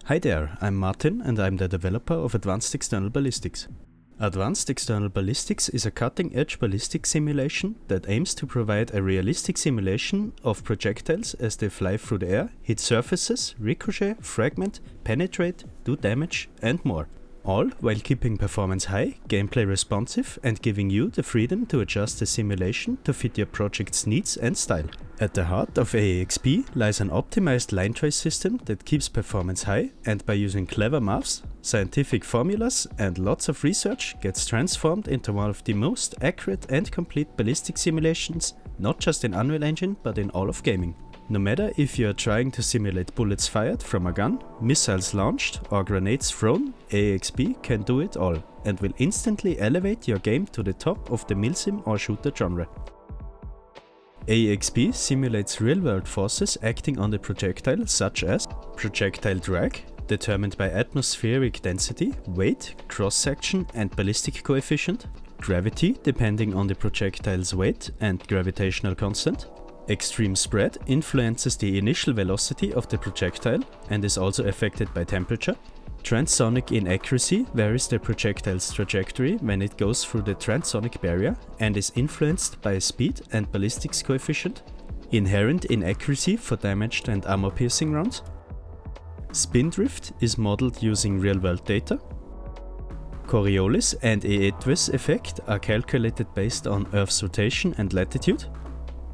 Hi there, I'm Martin and I'm the developer of Advanced External Ballistics. Advanced External Ballistics is a cutting-edge ballistic simulation that aims to provide a realistic simulation of projectiles as they fly through the air, hit surfaces, ricochet, fragment, penetrate, do damage and more. All while keeping performance high, gameplay responsive and giving you the freedom to adjust the simulation to fit your project's needs and style. At the heart of AEXP lies an optimized line trace system that keeps performance high and by using clever maths, scientific formulas and lots of research gets transformed into one of the most accurate and complete ballistic simulations, not just in Unreal Engine but in all of gaming. No matter if you are trying to simulate bullets fired from a gun, missiles launched or grenades thrown, AEXP can do it all and will instantly elevate your game to the top of the milsim or shooter genre. AEXP simulates real-world forces acting on the projectile such as projectile drag, determined by atmospheric density, weight, cross-section and ballistic coefficient, gravity depending on the projectile's weight and gravitational constant, extreme spread influences the initial velocity of the projectile and is also affected by temperature. Transonic inaccuracy varies the projectile's trajectory when it goes through the transonic barrier and is influenced by speed and ballistics coefficient. Inherent inaccuracy for damaged and armor-piercing rounds. Spindrift is modeled using real-world data. Coriolis and UE5 effect are calculated based on Earth's rotation and latitude.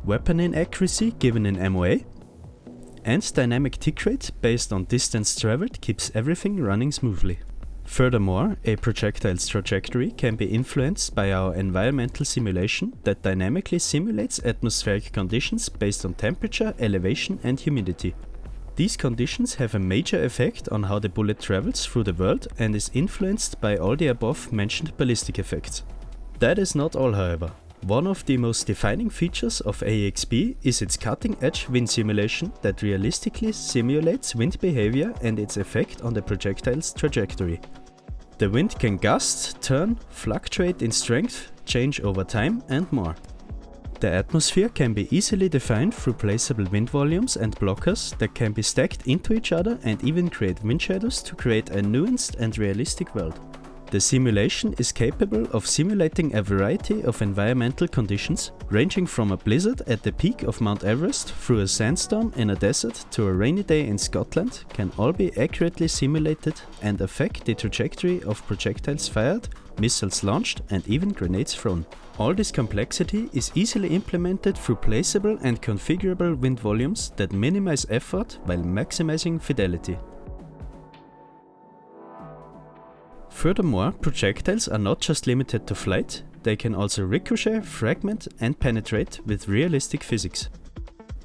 Weapon inaccuracy given in MOA, and dynamic tick rate based on distance traveled keeps everything running smoothly. Furthermore, a projectile's trajectory can be influenced by our environmental simulation that dynamically simulates atmospheric conditions based on temperature, elevation and humidity. These conditions have a major effect on how the bullet travels through the world and is influenced by all the above mentioned ballistic effects. That is not all, however. One of the most defining features of AEXP is its cutting-edge wind simulation that realistically simulates wind behavior and its effect on the projectile's trajectory. The wind can gust, turn, fluctuate in strength, change over time and more. The atmosphere can be easily defined through placeable wind volumes and blockers that can be stacked into each other and even create wind shadows to create a nuanced and realistic world. The simulation is capable of simulating a variety of environmental conditions, ranging from a blizzard at the peak of Mount Everest through a sandstorm in a desert to a rainy day in Scotland, can all be accurately simulated and affect the trajectory of projectiles fired, missiles launched and even grenades thrown. All this complexity is easily implemented through placeable and configurable wind volumes that minimize effort while maximizing fidelity. Furthermore, projectiles are not just limited to flight, they can also ricochet, fragment and penetrate with realistic physics.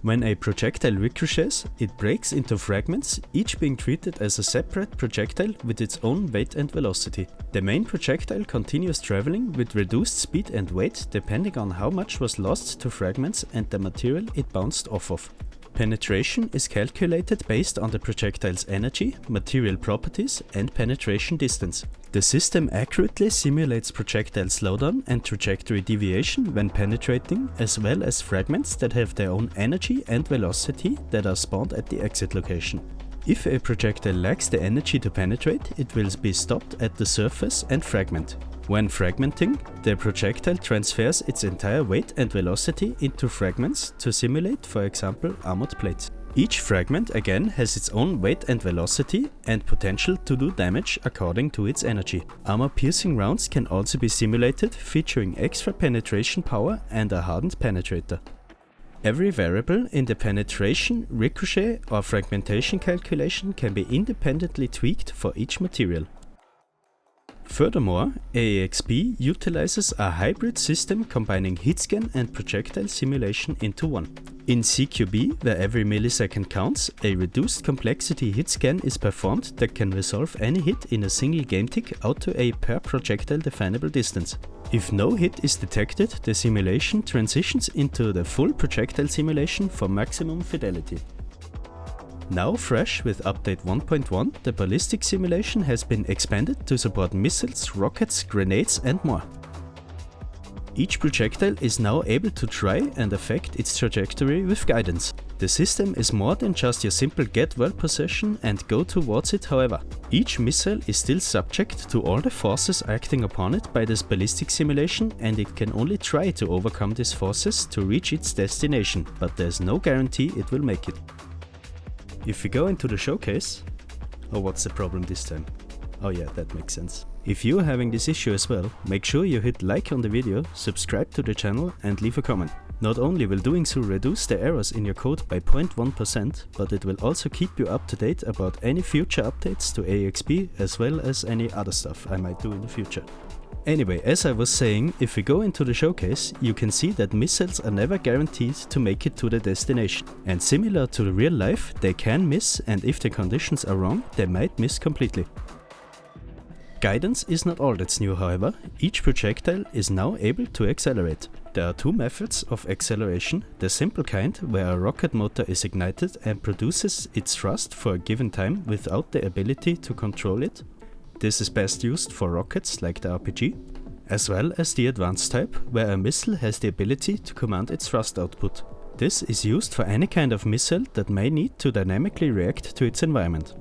When a projectile ricochets, it breaks into fragments, each being treated as a separate projectile with its own weight and velocity. The main projectile continues traveling with reduced speed and weight depending on how much was lost to fragments and the material it bounced off of. Penetration is calculated based on the projectile's energy, material properties and penetration distance. The system accurately simulates projectile slowdown and trajectory deviation when penetrating, as well as fragments that have their own energy and velocity that are spawned at the exit location. If a projectile lacks the energy to penetrate, it will be stopped at the surface and fragment. When fragmenting, the projectile transfers its entire weight and velocity into fragments to simulate, for example, armored plates. Each fragment again has its own weight and velocity and potential to do damage according to its energy. Armor-piercing rounds can also be simulated, featuring extra penetration power and a hardened penetrator. Every variable in the penetration, ricochet or fragmentation calculation can be independently tweaked for each material. Furthermore, AEXP utilizes a hybrid system combining hitscan and projectile simulation into one. In CQB, where every millisecond counts, a reduced complexity hitscan is performed that can resolve any hit in a single game tick out to a per projectile definable distance. If no hit is detected, the simulation transitions into the full projectile simulation for maximum fidelity. Now fresh with update 1.1, the ballistic simulation has been expanded to support missiles, rockets, grenades and more. Each projectile is now able to try and affect its trajectory with guidance. The system is more than just your simple get world possession and go towards it however. Each missile is still subject to all the forces acting upon it by this ballistic simulation, and it can only try to overcome these forces to reach its destination, but there's no guarantee it will make it. If we go into the showcase... Oh, what's the problem this time? Oh yeah, that makes sense. If you are having this issue as well, make sure you hit like on the video, subscribe to the channel and leave a comment. Not only will doing so reduce the errors in your code by 0.1%, but it will also keep you up to date about any future updates to AXP as well as any other stuff I might do in the future. Anyway, as I was saying, if we go into the showcase, you can see that missiles are never guaranteed to make it to the destination. And similar to the real life, they can miss, and if the conditions are wrong, they might miss completely. Guidance is not all that's new however. Each projectile is now able to accelerate. There are two methods of acceleration, the simple kind where a rocket motor is ignited and produces its thrust for a given time without the ability to control it. This is best used for rockets like the RPG, as well as the advanced type where a missile has the ability to command its thrust output. This is used for any kind of missile that may need to dynamically react to its environment.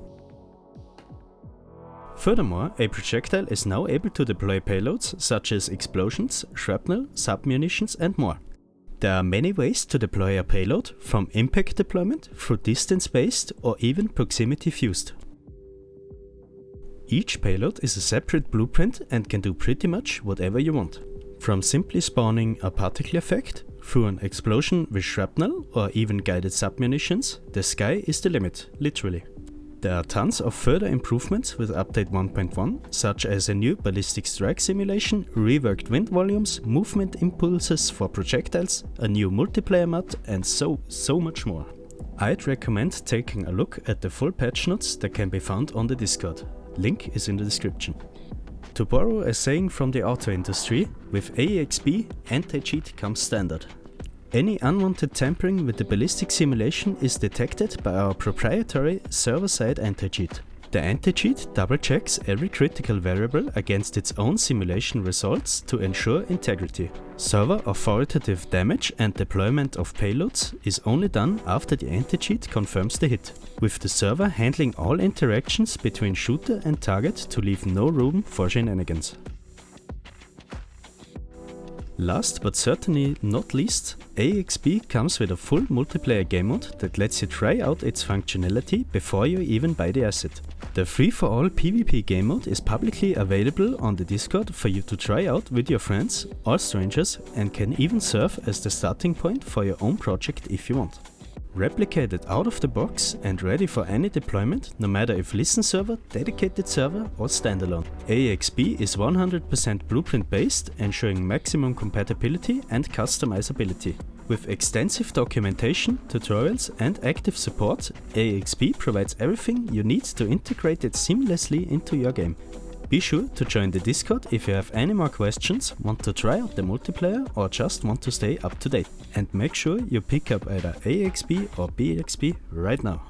Furthermore, a projectile is now able to deploy payloads such as explosions, shrapnel, submunitions and more. There are many ways to deploy a payload, from impact deployment through distance-based or even proximity-fused. Each payload is a separate blueprint and can do pretty much whatever you want. From simply spawning a particle effect, through an explosion with shrapnel or even guided submunitions, the sky is the limit, literally. There are tons of further improvements with update 1.1, such as a new ballistic strike simulation, reworked wind volumes, movement impulses for projectiles, a new multiplayer mod and so much more. I'd recommend taking a look at the full patch notes that can be found on the Discord. Link is in the description. To borrow a saying from the auto industry, with AEXP, anti-cheat comes standard. Any unwanted tampering with the ballistic simulation is detected by our proprietary server-side anti-cheat. The anti-cheat double-checks every critical variable against its own simulation results to ensure integrity. Server authoritative damage and deployment of payloads is only done after the anti-cheat confirms the hit, with the server handling all interactions between shooter and target to leave no room for shenanigans. Last but certainly not least, AXP comes with a full multiplayer game mode that lets you try out its functionality before you even buy the asset. The free-for-all PvP game mode is publicly available on the Discord for you to try out with your friends or strangers, and can even serve as the starting point for your own project if you want. Replicated out of the box and ready for any deployment, no matter if listen server, dedicated server or standalone. AXP is 100% blueprint based, ensuring maximum compatibility and customizability. With extensive documentation, tutorials and active support, AXP provides everything you need to integrate it seamlessly into your game. Be sure to join the Discord if you have any more questions, want to try out the multiplayer or just want to stay up to date. And make sure you pick up either AXP or BXP right now.